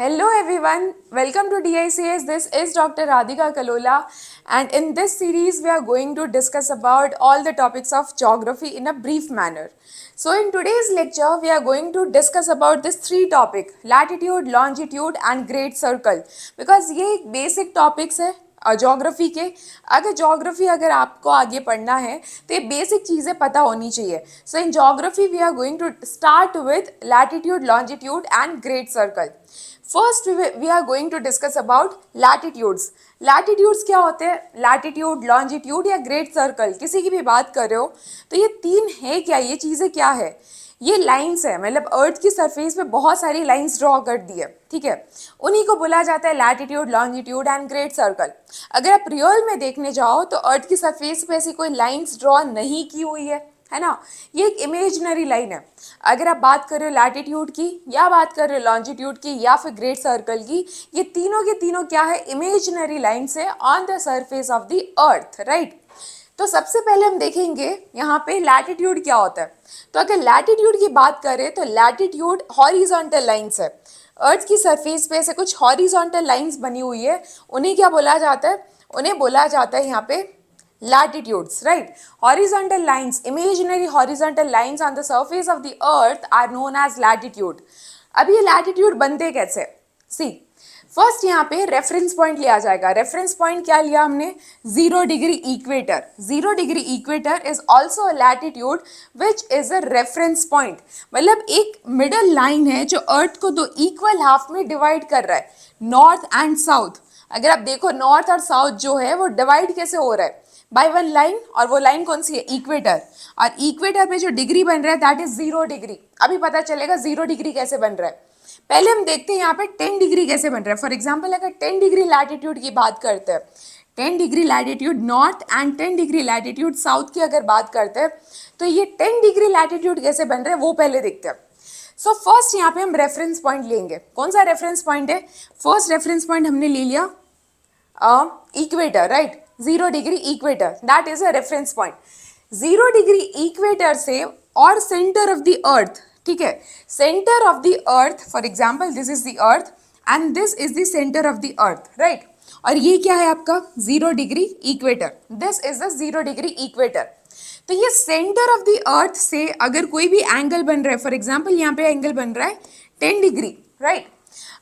Hello everyone, welcome to DICS. This is Dr. Radhika Kalola, and in this series we are going to discuss about all the topics of geography in a brief manner. So in today's lecture we are going to discuss about this three topic: latitude, longitude and great circle, because ये एक basic topics है geography के. अगर आपको आगे पढ़ना है तो ये बेसिक चीज़ें पता होनी चाहिए. So in geography we are going to start with latitude, longitude and great circle. First we are going to discuss about latitudes. Latitudes क्या होते हैं? लैटिट्यूड, लॉन्जिट्यूड या ग्रेट सर्कल, किसी की भी बात कर रहे हो तो ये तीन है क्या, ये चीज़ें क्या है? ये लाइंस है, मतलब अर्थ की सरफेस पे बहुत सारी लाइंस ड्रॉ कर दी है, ठीक है. उन्हीं को बोला जाता है latitude, longitude and great circle. अगर आप रियल में देखने जाओ तो अर्थ की सरफेस पे ऐसी कोई लाइंस ड्रॉ नहीं की हुई है ना. ये एक इमेजिनरी लाइन है. अगर आप बात कर रहे हो लैटिट्यूड की या बात कर रहे हो लॉन्जिट्यूड की या फिर ग्रेट सर्कल की, ये तीनों के तीनों क्या है? इमेजिनरी लाइन्स है on the surface of the earth, right. तो सबसे पहले हम देखेंगे यहाँ पे लैटिट्यूड क्या होता है. तो अगर लैटिट्यूड की बात करें तो लैटिट्यूड हॉरिजॉन्टल लाइंस है. अर्थ की सरफेस पे ऐसे कुछ हॉरिजॉन्टल लाइंस बनी हुई है, उन्हें क्या बोला जाता है? उन्हें बोला जाता है यहाँ पे latitudes, right? Horizontal lines, imaginary horizontal lines on the surface of the earth are known as latitude. अब ये latitude बनते कैसे? See, फर्स्ट यहाँ पे रेफरेंस पॉइंट लिया जाएगा. रेफरेंस पॉइंट क्या लिया हमने? 0 degree equator. 0 degree equator is also a latitude which is a reference point. मतलब एक मिडल लाइन है जो अर्थ को दो इक्वल हाफ में डिवाइड कर रहा है, नॉर्थ एंड साउथ. अगर आप देखो नॉर्थ और साउथ जो है वो डिवाइड कैसे हो रहा है? By one line. और वो लाइन कौन सी है? इक्वेटर. और इक्वेटर पे जो डिग्री बन रहा है दैट इज 0 डिग्री. अभी पता चलेगा 0 डिग्री कैसे बन रहा है. पहले हम देखते हैं यहाँ पे 10 डिग्री कैसे बन रहा है. फॉर एग्जाम्पल अगर 10 डिग्री लैटिट्यूड की बात करते हैं, 10 degree latitude north and 10 degree latitude south की अगर बात करते हैं तो ये 10 डिग्री लैटिट्यूड कैसे बन रहे हैं वो पहले देखते हैं. सो फर्स्ट यहाँ पे हम रेफरेंस पॉइंट लेंगे. कौन सा रेफरेंस पॉइंट है? फर्स्ट रेफरेंस पॉइंट हमने ले लिया equator, right. 0 degree equator, that is a reference point. 0 degree equator से और सेंटर ऑफ द अर्थ, ठीक है, centre of the earth, for example this is the earth and this is the centre of the earth, right. और ये क्या है आपका? 0 degree equator. This is the 0 degree equator. तो ये सेंटर ऑफ द अर्थ से अगर कोई भी एंगल बन रहा है, फॉर एग्जाम्पल यहाँ पे एंगल बन रहा है 10 डिग्री, राइट.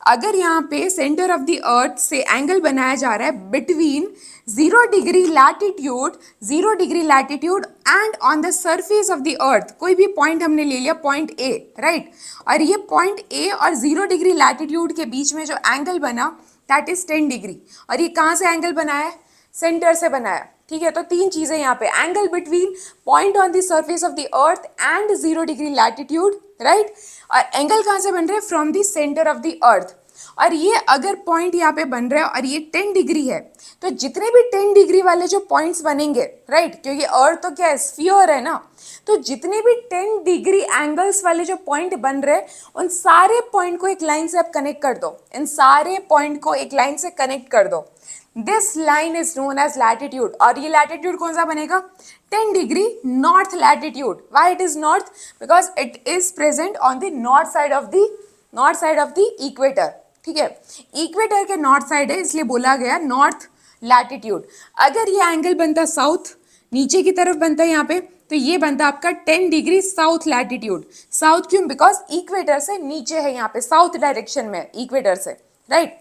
अगर यहाँ पे सेंटर ऑफ द अर्थ से एंगल बनाया जा रहा है between 0 degree latitude, 0 degree latitude and on the surface of the अर्थ, कोई भी पॉइंट हमने ले लिया पॉइंट ए, राइट. और ये पॉइंट ए और 0 डिग्री लैटिट्यूड के बीच में जो एंगल बना दैट इज 10 डिग्री. और ये कहाँ से एंगल बनाया है? सेंटर से बनाया, ठीक है. तो तीन चीज़ें यहाँ पे, angle between point on the surface of the earth and 0 degree latitude, right. और एंगल कहाँ से बन रहे हैं? From the centre of the earth. और ये अगर पॉइंट यहाँ पे बन रहा है और ये 10 डिग्री है तो जितने भी 10 डिग्री वाले जो पॉइंट्स बनेंगे, राइट, क्योंकि अर्थ तो क्या है? स्फीयर है ना. तो जितने भी 10 डिग्री एंगल्स वाले जो पॉइंट बन रहे हैं उन सारे पॉइंट को एक लाइन से आप कनेक्ट कर दो. इन सारे पॉइंट को एक लाइन से कनेक्ट कर दो. This line is known as latitude. और ये लैटिट्यूड कौन सा बनेगा? 10 degree north latitude. Why it is north? Because it is present on the north side of the equator, ठीक है. इक्वेटर के नॉर्थ साइड है इसलिए बोला गया नॉर्थ लैटिट्यूड. अगर ये एंगल बनता साउथ, नीचे की तरफ बनता है यहाँ पे, तो ये बनता आपका 10 डिग्री साउथ लैटिट्यूड. साउथ क्यों? बिकॉज इक्वेटर से नीचे है, यहाँ पे साउथ डायरेक्शन में इक्वेटर से, राइट.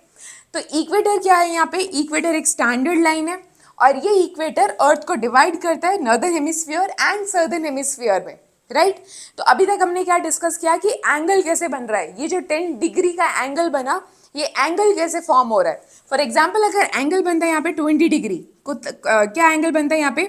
तो इक्वेटर क्या है? यहाँ पे इक्वेटर एक स्टैंडर्ड लाइन है और ये इक्वेटर अर्थ को डिवाइड करता है northern hemisphere and southern hemisphere में, राइट. तो अभी तक हमने क्या डिस्कस किया कि एंगल कैसे बन रहा है. ये जो 10 डिग्री का एंगल बना, ये एंगल कैसे फॉर्म हो रहा है. फॉर एग्जाम्पल अगर एंगल बनता है यहाँ पे 20 डिग्री को, क्या एंगल बनता है यहाँ पे?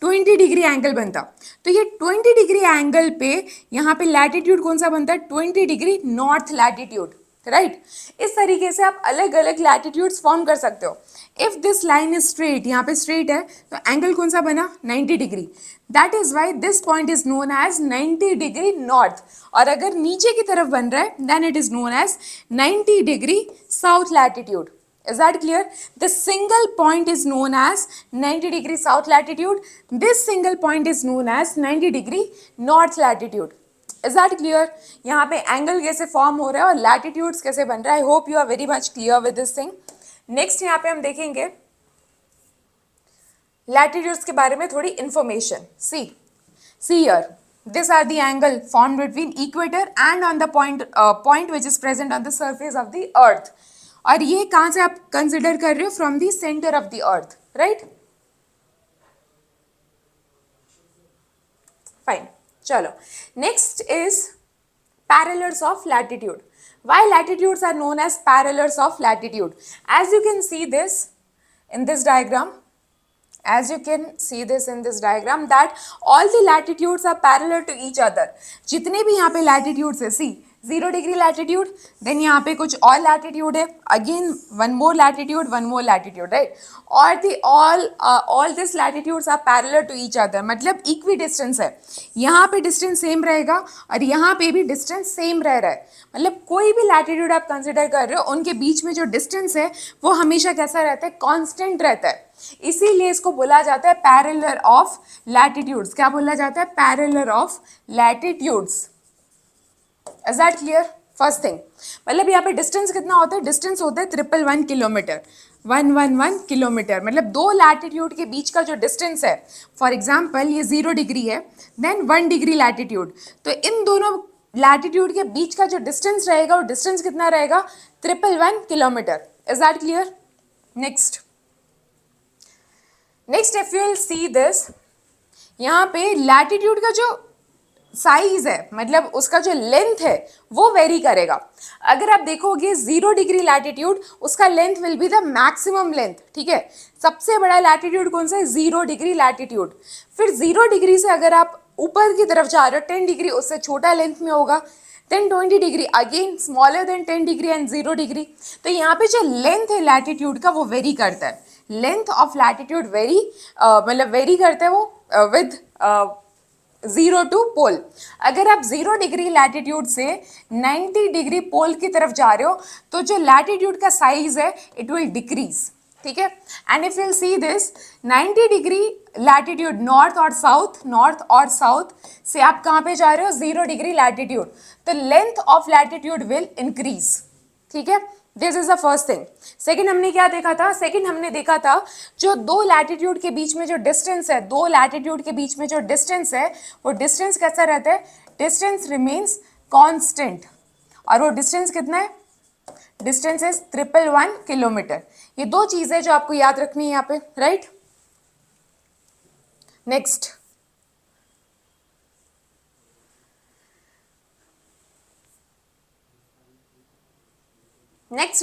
20 डिग्री एंगल बनता. तो ये 20 डिग्री एंगल पे यहाँ पे लैटिट्यूड कौन सा बनता है? 20 डिग्री नॉर्थ लैटिट्यूड, राइट. इस तरीके से आप अलग अलग लैटिट्यूड्स फॉर्म कर सकते हो. If this line is straight, यहाँ पे स्ट्रेट है तो एंगल कौन सा बना? 90 degree. That is why this point is known as 90 degree north. और अगर नीचे की तरफ बन रहा है then it is known as 90 degree south latitude. Is that clear? This single point is known as 90 degree south latitude. This single point is known as 90 degree north latitude. Is that clear? यहाँ पे angle कैसे form हो रहा है और latitudes कैसे बन रहा है। I hope you are very much clear with this thing. Next यहाँ पे हम देखेंगे लैटिट्यूड्स के बारे में थोड़ी information. See here, these are the angle formed between equator and on the point which is present on the surface of the earth। और ये कहाँ से आप कंसिडर कर रहे हो? From the centre of the earth, right? Fine, चलो next is parallels of latitude। why latitudes are known as parallels of latitude? As you can see this in this diagram, that all the latitudes are parallel to each other। जितने भी यहाँ पे latitudes है, see 0 degree latitude, then यहाँ पे कुछ और latitude है, again one more latitude, right? और the all this latitudes are parallel to each other, मतलब इक्वी डिस्टेंस है। यहाँ पे डिस्टेंस सेम रहेगा और यहाँ पे भी डिस्टेंस सेम रह रहा है। मतलब कोई भी लैटिट्यूड आप कंसिडर कर रहे हो, उनके बीच में जो डिस्टेंस है वो हमेशा कैसा रहता है? कांस्टेंट रहता है। इसीलिए इसको बोला जाता है पैरेलल ऑफ लैटिट्यूड्स। क्या बोला जाता है? Parallel of latitudes. Is that clear? First thing, मतलब यहाँ पे डिस्टेंस कितना होता है? डिस्टेंस होता है 111 किलोमीटर, 111 किलोमीटर। मतलब दो लैटिट्यूड के बीच का जो डिस्टेंस है, फॉर एग्जाम्पल ये 0 डिग्री है, देन 1 डिग्री लैटिट्यूड, तो इन दोनों लैटिट्यूड के बीच का जो डिस्टेंस रहेगा वो डिस्टेंस कितना रहेगा? 111 kilometre. Is that clear? Next if you will see this, यहाँ पे लैटिट्यूड का जो साइज है, मतलब उसका जो लेंथ है वो वेरी करेगा। अगर आप देखोगे 0 डिग्री लैटिट्यूड, उसका length will be the maximum length, ठीक है? सबसे बड़ा लैटिट्यूड कौन सा है? 0 डिग्री लैटिट्यूड। फिर 0 डिग्री से अगर आप ऊपर की तरफ जा रहे हो 10 डिग्री, उससे छोटा लेंथ में होगा। Then 20 degree, again smaller than 10 degree and 0 degree. तो यहाँ पे जो लेंथ है लैटिट्यूड का वो वेरी करता है। लेंथ ऑफ लैटिट्यूड वेरी मतलब वेरी करता है वो विद 0 टू पोल। अगर आप 0 डिग्री लैटिट्यूड से 90 डिग्री पोल की तरफ जा रहे हो तो जो लैटिट्यूड का साइज है इट विल डिक्रीज, ठीक है? And if you see this 90 degree latitude north और साउथ से आप कहाँ पे जा रहे हो? 0 डिग्री लैटिट्यूड, तो length of latitude will increase, ठीक है? This is the first thing. Second हमने क्या देखा था? सेकेंड हमने देखा था जो दो लैटिट्यूड के बीच में जो डिस्टेंस है, दो लैटिट्यूड के बीच में जो डिस्टेंस है वो डिस्टेंस कैसा रहता है? Distance remains constant. और वो डिस्टेंस कितना है? Distance is 111 kilometre. ये दो चीजें जो आपको याद रखनी है यहाँ पे, right? Next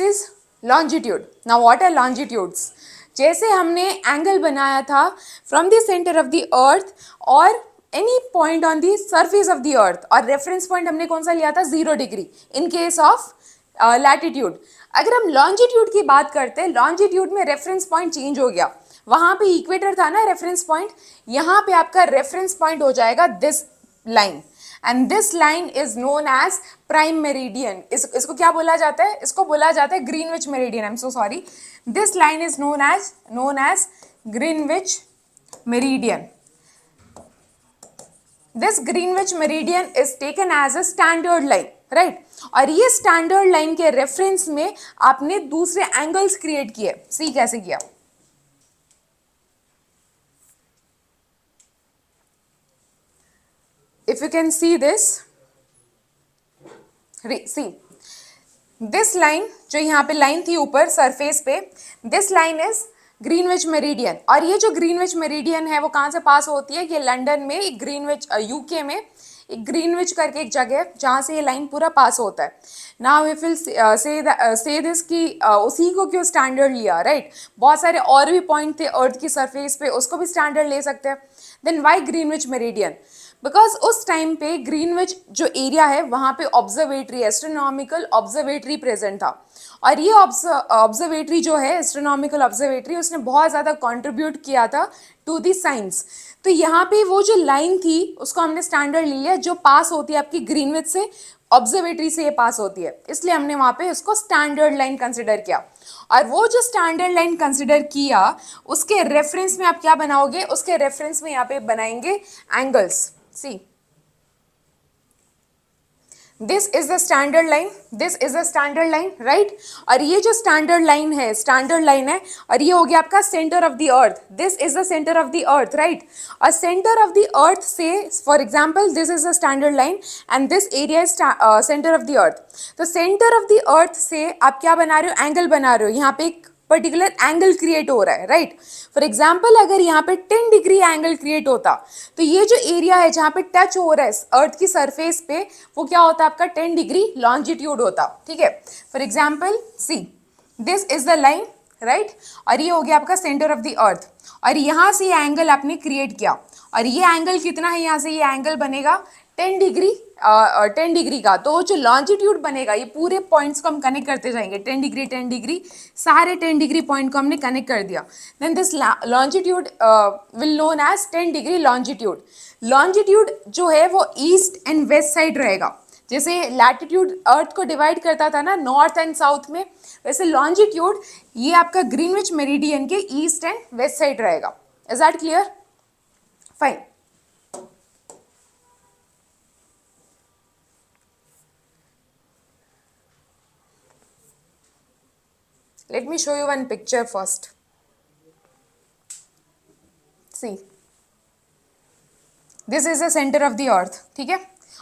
is longitude. Now what are longitudes? जैसे हमने एंगल बनाया था from the centre of the earth और any point on the surface of the earth, और रेफरेंस पॉइंट हमने कौन सा लिया था? 0 degree in case of latitude. अगर हम लॉन्जिट्यूड की बात करते हैं, लॉन्जिट्यूड में रेफरेंस पॉइंट चेंज हो गया। वहां पे इक्वेटर था ना रेफरेंस पॉइंट, यहाँ पे आपका रेफरेंस पॉइंट हो जाएगा this line, and this line is known as prime meridian. इसको क्या बोला जाता है? इसको बोला जाता है Greenwich meridian. I am so sorry, this line is known as Greenwich meridian. This Greenwich meridian is taken as a standard line, right? और ये स्टैंडर्ड लाइन के रेफरेंस में आपने दूसरे एंगल्स क्रिएट किए। सी कैसे किया? If you can see this, see this line, जो यहाँ पे लाइन थी ऊपर सरफेस पे, this line is Greenwich meridian. और ये जो ग्रीनविच मेरिडियन है वो कहाँ से पास होती है? ये लंदन में एक ग्रीनविच, यूके में एक ग्रीनविच करके एक जगह है जहाँ से ये लाइन पूरा पास होता है। Now if will say this कि उसी को क्यों स्टैंडर्ड लिया, राइट? बहुत सारे और भी पॉइंट थे अर्थ की सरफेस पे, उसको भी स्टैंडर्ड ले सकते हैं। Then why Greenwich meridian? Because उस टाइम पे ग्रीनविच जो एरिया है वहाँ पे ऑब्जर्वेटरी, एस्ट्रोनॉमिकल ऑब्जर्वेटरी प्रेजेंट था। और ये ऑब्जर्वेटरी जो है, एस्ट्रोनॉमिकल ऑब्जर्वेटरी, उसने बहुत ज़्यादा कंट्रीब्यूट किया था टू दी साइंस। तो यहाँ पे वो जो लाइन थी उसको हमने स्टैंडर्ड ले लिया, जो पास होती है आपकी ग्रीनविच से, ऑब्जर्वेटरी से ये पास होती है, इसलिए हमने वहाँ पे उसको स्टैंडर्ड लाइन कंसिडर किया। और वो जो स्टैंडर्ड लाइन कंसिडर किया उसके रेफरेंस में आप क्या बनाओगे? उसके रेफरेंस में यहाँ पे बनाएंगे angles. C this is the standard line, this is the standard line, right. और ये जो स्टैंडर्ड लाइन है, स्टैंडर्ड लाइन है, और ये हो गया आपका centre of the earth, this is the centre of the earth, right. और सेंटर ऑफ द अर्थ से, for example this is the standard line and this area is centre of the अर्थ। तो centre of the अर्थ से आप क्या बना रहे हो, angle बना रहे हो, यहाँ पे एक पर्टिकुलर एंगल क्रिएट हो रहा है, राइट। फॉर एग्जाम्पल अगर यहाँ पे 10 डिग्री एंगल क्रिएट होता, तो ये जो एरिया है जहाँ पे टच हो रहा है अर्थ की सरफेस पे, वो क्या होता है आपका 10 डिग्री लॉन्जिट्यूड होता, ठीक है। For example see, this is the line, right, और ये हो गया आपका सेंटर ऑफ द अर्थ, और यहाँ से ये एंगल आपने क्रिएट किया, और ये एंगल कितना है, यहाँ से ये एंगल बनेगा 10 डिग्री, 10 डिग्री का। तो जो लॉन्जिट्यूड बनेगा, ये पूरे पॉइंट्स को हम कनेक्ट करते जाएंगे, 10 डिग्री 10 डिग्री, सारे 10 डिग्री पॉइंट को हमने कनेक्ट कर दिया। Then this longitude will known as 10 degree longitude. Longitude जो है वो ईस्ट एंड वेस्ट साइड रहेगा, जैसे लैटिट्यूड अर्थ को डिवाइड करता था ना नॉर्थ एंड साउथ में, वैसे लॉन्जिट्यूड ये आपका ग्रीनविच मेरिडियन के ईस्ट एंड वेस्ट साइड रहेगा। Is that clear? Fine. Let me show you one picture first. See, this is the center of the earth, ठीक है।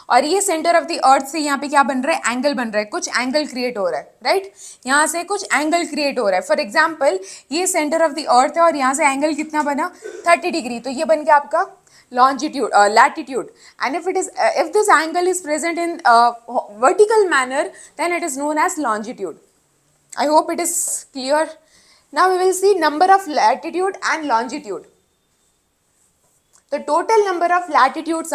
और ये सेंटर ऑफ द अर्थ से यहाँ पे क्या बन रहा है, एंगल बन रहा है, कुछ एंगल क्रिएट हो रहा है, राइट। यहाँ से कुछ एंगल क्रिएट हो रहा है। फॉर एग्जाम्पल ये सेंटर ऑफ द अर्थ है और यहाँ से एंगल कितना बना, 30 डिग्री, तो ये बन गया आपका longitude, latitude, and if this angle is present in vertical manner, then it is known as longitude. I hope it is clear. Now we will see number of latitude and longitude. The total number of latitudes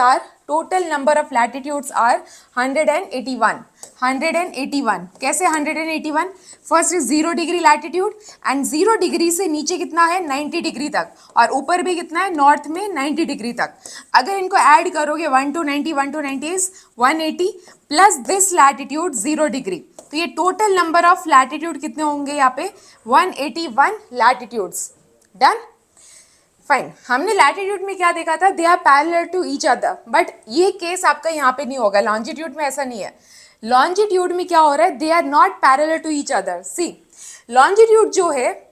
are 181. 181. कैसे 181? First is 0 degree latitude and 0 degree से नीचे कितना है 90 degree तक, और ऊपर भी कितना है नॉर्थ में 90 डिग्री तक। अगर इनको ऐड करोगे 1 to 90 is 180 plus this latitude 0 degree, तो ये टोटल नंबर ऑफ लैटिट्यूड कितने होंगे यहाँ पे 181 लैटिट्यूड्स। Done, fine. हमने लैटिट्यूड में क्या देखा था, they are parallel to each other, but ये केस आपका यहाँ पे नहीं होगा, लॉन्जिट्यूड में ऐसा नहीं है। लॉन्जिट्यूड में क्या हो रहा है, they are not parallel to each other. See, longitude जो है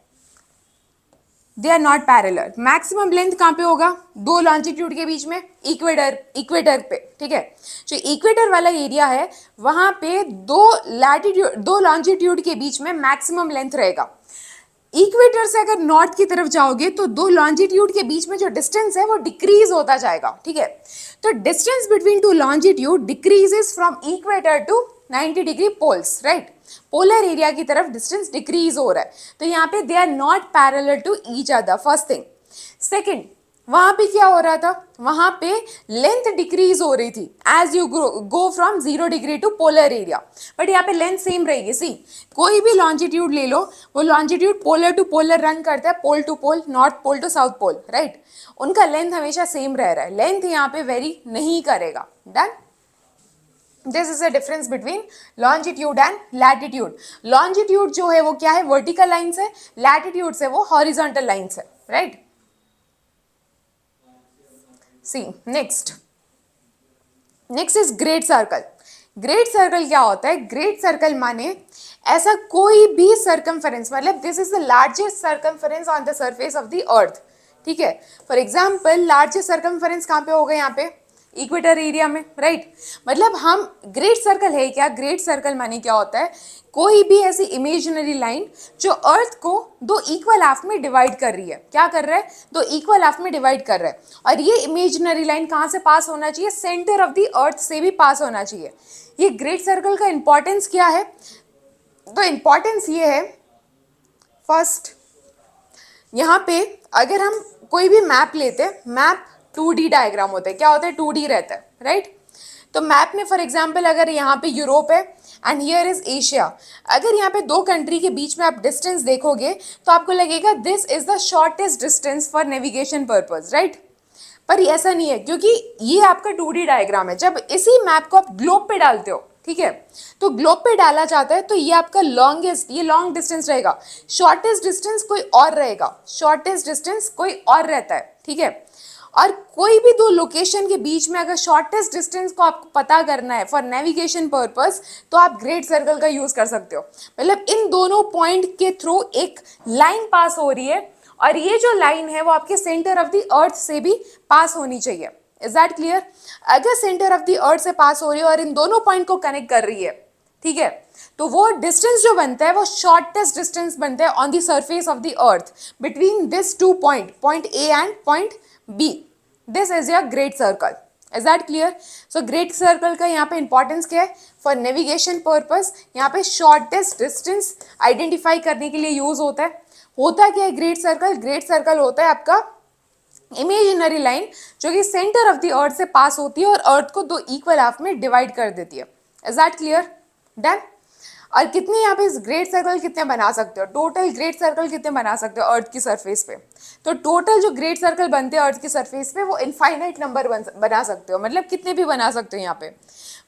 they are not parallel. Maximum length कहाँ पे होगा, दो लॉन्जिट्यूड के बीच में, इक्वेटर पे, ठीक है। जो इक्वेटर वाला एरिया है वहां पे दो लॉन्जिट्यूड के बीच में मैक्सिमम लेंथ रहेगा। इक्वेटर से अगर नॉर्थ की तरफ जाओगे तो दो लॉन्जिट्यूड के बीच में जो डिस्टेंस है वो डिक्रीज होता जाएगा, ठीक है। तो distance between two longitude decreases from equator to 90 degree poles, right. Polar area की तरफ डिस्टेंस डिक्रीज हो रहा है, तो यहाँ पे they are not parallel to each other, first thing. Second, वहां पे क्या हो रहा था, वहां पे लेंथ डिक्रीज हो रही थी as you go from 0 degree to polar area, but यहाँ पे लेंथ सेम रहेगी। सी, कोई भी लॉन्जिट्यूड ले लो, वो longitude polar to polar run करता है, pole to pole, north pole to south pole, right. उनका लेंथ हमेशा सेम रह रहा है, लेंथ यहाँ पे वेरी नहीं करेगा। Done, this is the difference between longitude and latitude. Longitude जो है वो क्या है, वर्टिकल लाइन से, लैटिट्यूड से वो हॉरिजॉन्टल लाइन से, right. See, next is great circle. Great circle क्या होता है, ग्रेट सर्कल माने ऐसा कोई भी सर्कमफरेंस, मतलब this is the largest circumference on the surface of the अर्थ, ठीक है। फॉर एग्जाम्पल लार्जेस्ट सर्कमफरेंस कहाँ पे होगा, यहाँ पे इक्वेटर एरिया में, राइट। मतलब हम ग्रेट सर्कल है क्या, ग्रेट सर्कल माने क्या होता है, कोई भी ऐसी इमेजिनरी लाइन जो अर्थ को दो इक्वल हाफ में डिवाइड कर रही है, क्या कर रहा है, दो इक्वल हाफ में डिवाइड कर रहा है, और ये इमेजिनरी लाइन कहाँ से पास होना चाहिए, सेंटर ऑफ द अर्थ से भी पास होना चाहिए। ये ग्रेट सर्कल का इंपॉर्टेंस क्या है, तो इंपॉर्टेंस ये है, फर्स्ट यहाँ पे अगर हम कोई भी मैप लेते हैं, मैप 2D डायग्राम होता है, क्या होता है 2D रहता है, राइट। तो मैप में फॉर एग्जांपल अगर यहाँ पे यूरोप है एंड हियर इज एशिया, अगर यहाँ पे दो कंट्री के बीच में आप डिस्टेंस देखोगे तो आपको लगेगा this is the shortest distance for navigation purpose, right. पर ऐसा नहीं है, क्योंकि ये आपका 2D डायग्राम है। जब इसी मैप को आप ग्लोब पे डालते हो, ठीक है, तो ग्लोब पे डाला जाता है तो ये आपका लॉन्गेस्ट, ये लॉन्ग डिस्टेंस रहेगा, शॉर्टेस्ट डिस्टेंस कोई और रहेगा, शॉर्टेस्ट डिस्टेंस कोई और रहता है, ठीक है। और कोई भी दो लोकेशन के बीच में अगर शॉर्टेस्ट डिस्टेंस को आपको पता करना है फॉर नेविगेशन पर्पस, तो आप ग्रेट सर्कल का यूज कर सकते हो। मतलब इन दोनों पॉइंट के थ्रू एक लाइन पास हो रही है, और ये जो लाइन है वो आपके सेंटर ऑफ द अर्थ से भी पास होनी चाहिए। Is that clear? अगर सेंटर ऑफ द अर्थ से पास हो रही है और इन दोनों पॉइंट को कनेक्ट कर रही है, ठीक है, तो वो डिस्टेंस जो बनता है वो शॉर्टेस्ट डिस्टेंस बनता है on the surface of the earth between this two point, point A and point B. This is your great circle. Is that clear? So great circle का यहाँ पे इंपॉर्टेंस क्या है? फॉर नेविगेशन पर्पस यहाँ पे shortest distance identify करने के लिए यूज होता है। होता क्या है ग्रेट सर्कल? ग्रेट सर्कल होता है आपका इमेजिनरी लाइन जो कि सेंटर ऑफ द अर्थ से पास होती है और अर्थ को दो इक्वल हाफ में डिवाइड कर देती है। Is that clear? डन। और कितने यहाँ पे इस ग्रेट सर्कल कितने बना सकते हो? टोटल ग्रेट सर्कल कितने बना सकते हो अर्थ की सरफेस पे? तो टोटल जो ग्रेट सर्कल बनते हैं अर्थ की सरफेस पे वो इनफाइनाइट नंबर बना सकते हो, मतलब कितने भी बना सकते हो यहाँ पे,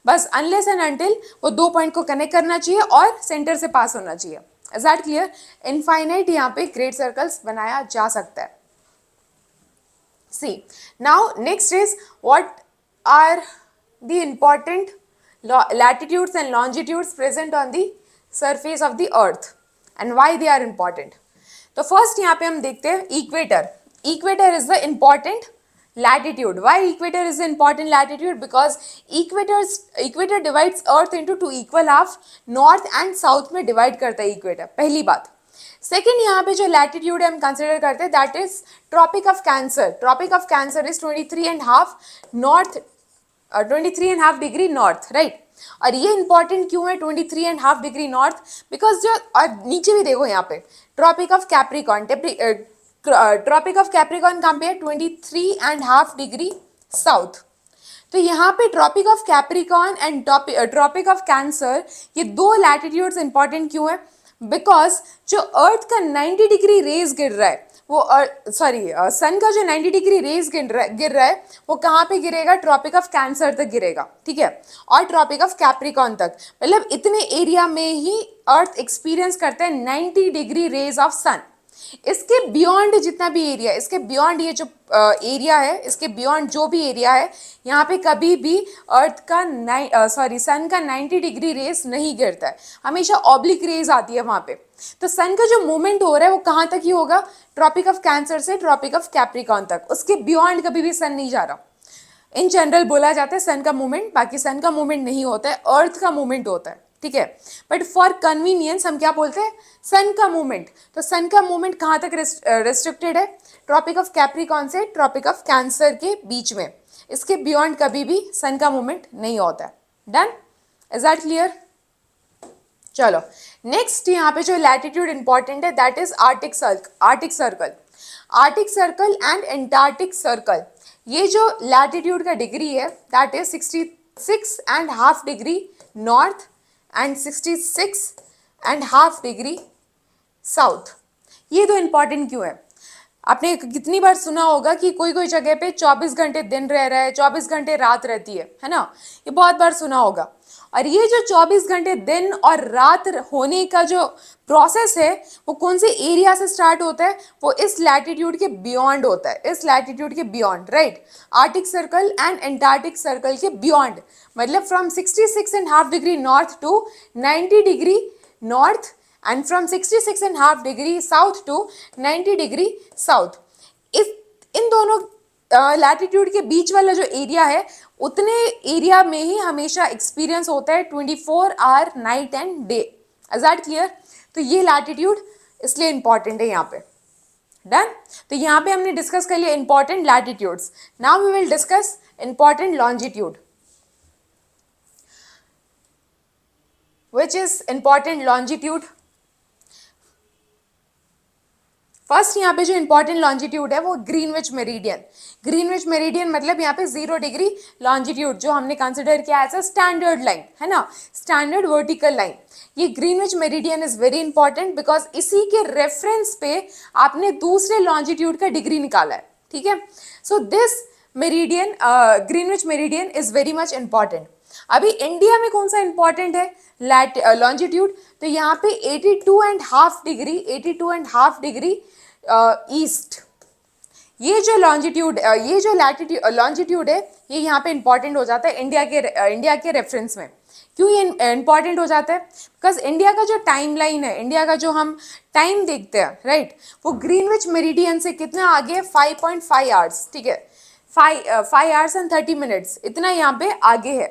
बस अनलेस एंड अनटिल वो दो पॉइंट को कनेक्ट करना चाहिए और सेंटर से पास होना चाहिए। Is that clear? इनफाइनाइट यहाँ पे ग्रेट सर्कल्स बनाया जा सकता है। See, now next is what are the important latitudes and longitudes present on the surface of the earth and why they are important. तो first यहाँ पे हम देखते हैं equator. Equator is the important latitude. Why equator is the important latitude? Because equator divides earth into two equal half, north and south में divide करता है equator, पहली बात। सेकेंड यहाँ पे जो लैटिट्यूड हम कंसिडर करते हैं that is tropic of cancer. Tropic of cancer is 23.5 north, 23.5 degree north, right. और ये इंपॉर्टेंट क्यों है 23.5 डिग्री नॉर्थ? बिकॉज जो, और नीचे भी देखो यहाँ पे tropic of capricorn, tropic of capricorn कहाँ पे है? 23.5 डिग्री साउथ। तो यहाँ पे tropic of capricorn and tropic of cancer, ये दो लैटिट्यूड्स इंपॉर्टेंट क्यों है? बिकॉज जो अर्थ का 90 डिग्री रेज गिर रहा है वो सन का जो 90 डिग्री रेज गिर रहा है वो कहाँ पे गिरेगा? ट्रॉपिक ऑफ कैंसर तक गिरेगा, ठीक है, और ट्रॉपिक ऑफ कैप्रिकॉर्न तक। मतलब इतने एरिया में ही अर्थ एक्सपीरियंस करता है 90 डिग्री रेज ऑफ सन। इसके बियॉन्ड जितना भी एरिया, इसके बियॉन्ड ये जो एरिया है, इसके बियॉन्ड जो भी एरिया है, यहाँ पे कभी भी अर्थ का सन का 90 डिग्री रेस नहीं गिरता है, हमेशा ऑब्लिक रेज आती है वहाँ पे। तो सन का जो मूवमेंट हो रहा है वो कहाँ तक ही होगा? ट्रॉपिक ऑफ कैंसर से ट्रॉपिक ऑफ कैप्रिकॉर्न तक, उसके बियॉन्ड कभी भी सन नहीं जा रहा। इन जनरल बोला जाता है सन का मूवमेंट, बाकी सन का मूवमेंट नहीं होता है, अर्थ का मूवमेंट होता है, ठीक है। बट फॉर कन्वीनियंस हम क्या बोलते हैं? सन का मूवमेंट। तो सन का मूवमेंट कहाँ तक रेस्ट्रिक्टेड है? ट्रॉपिक ऑफ कैप्रिकॉर्न से ट्रॉपिक ऑफ कैंसर के बीच में, इसके बियॉन्ड कभी भी सन का मूवमेंट नहीं होता है। डन? Is that clear? चलो नेक्स्ट यहाँ पे जो लैटिट्यूड इंपॉर्टेंट है that is Arctic circle. Arctic circle and antarctic circle, ये जो लैटिट्यूड का डिग्री है that is 66.5 degree north and 66.5 degree south. ये दो इंपॉर्टेंट क्यों है? आपने कितनी बार सुना होगा कि कोई कोई जगह पे 24 घंटे दिन रह रहा है, 24 घंटे रात रहती है ना? ये बहुत बार सुना होगा। और ये जो 24 घंटे दिन और रात होने का जो प्रोसेस है वो कौन से एरिया से स्टार्ट होता है? वो इस लैटिट्यूड के बियॉन्ड होता है, इस लैटिट्यूड के beyond, right. Arctic circle and antarctic circle के बियॉन्ड, मतलब from 66.5 degree north to 90 degree north and from 66.5 degree south to 90 degree south। इन दोनों लैटिट्यूड के बीच वाला जो एरिया है उतने एरिया में ही हमेशा एक्सपीरियंस होता है 24 hour night and day. Is that clear? तो ये लैटिट्यूड इसलिए इंपॉर्टेंट है यहाँ पे। डन? तो यहाँ पे हमने डिस्कस कर लिया important latitudes. Now we will discuss important longitude, which is important longitude। फर्स्ट यहाँ पे जो इंपॉर्टेंट लॉन्जिट्यूड है वो ग्रीनविच मेरिडियन। ग्रीनविच मेरिडियन मतलब यहाँ पे 0 डिग्री लॉन्जिट्यूड जो हमने कंसिडर किया एज अ स्टैंडर्ड लाइन, है ना, स्टैंडर्ड वर्टिकल लाइन। ये Greenwich meridian is very important because इसी के रेफरेंस पे आपने दूसरे लॉन्जिट्यूड का डिग्री निकाला है, ठीक है। So this meridian, Greenwich meridian is very much important. अभी इंडिया में कौन सा इंपॉर्टेंट है लॉन्जिट्यूड? तो यहाँ पे 82.5 डिग्री ईस्ट, ये जो लॉन्जिट्यूड ये जो लैटिट्यूड लॉन्जिट्यूड है ये यहाँ पे इंपॉर्टेंट हो जाता है इंडिया के रेफरेंस में। क्यों ये इंपॉर्टेंट हो जाता है? बिकॉज इंडिया का जो टाइम लाइन है, इंडिया का जो हम टाइम देखते हैं राइट, वो ग्रीनविच मेरिडियन से कितना आगे है? 5.5 आवर्स, ठीक है, 5 आवर्स एंड 30 मिनट्स इतना यहाँ पे आगे है।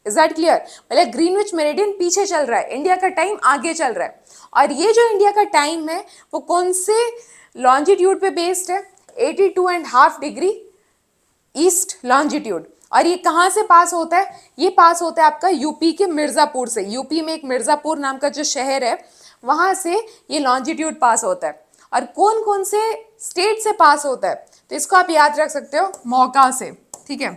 Is that clear? मतलब ग्रीनविच मेरिडियन पीछे चल रहा है, इंडिया का टाइम आगे चल रहा है। और ये जो इंडिया का टाइम है वो कौन से लॉन्जिट्यूड पे बेस्ड है? 82.5 डिग्री ईस्ट लॉन्जिट्यूड। और ये कहाँ से पास होता है? ये पास होता है आपका यूपी के मिर्ज़ापुर से। यूपी में एक मिर्ज़ापुर नाम का जो शहर है वहाँ से ये लॉन्जिट्यूड पास होता है। और कौन कौन से स्टेट से पास होता है? तो इसको आप याद रख सकते हो मौका से, ठीक है।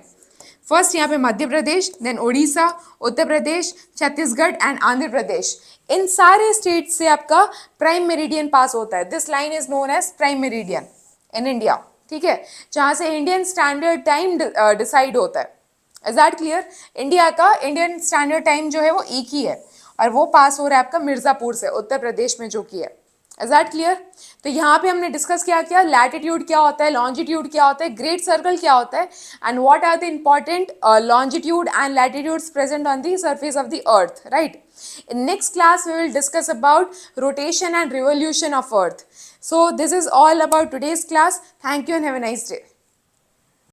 फर्स्ट यहाँ पे मध्य प्रदेश, देन उड़ीसा, उत्तर प्रदेश, छत्तीसगढ़ एंड आंध्र प्रदेश। इन सारे स्टेट से आपका प्राइम मेरिडियन पास होता है। This line is known as prime meridian in India, ठीक है, जहाँ से इंडियन स्टैंडर्ड टाइम डिसाइड होता है। Is that clear? इंडिया का इंडियन स्टैंडर्ड टाइम जो है वो एक ही है और वो पास हो रहा है आपका मिर्ज़ापुर से, उत्तर प्रदेश में जो कि है। Is that clear? तो यहाँ पे हमने डिस्कस किया क्या लैटिट्यूड क्या होता है, लॉन्जिट्यूड क्या होता है, ग्रेट सर्कल क्या होता है, and what are the important longitude and latitudes present on the surface of the earth, right? In next class we will discuss about rotation and revolution of earth. So this is all about today's class. Thank you and have a nice day.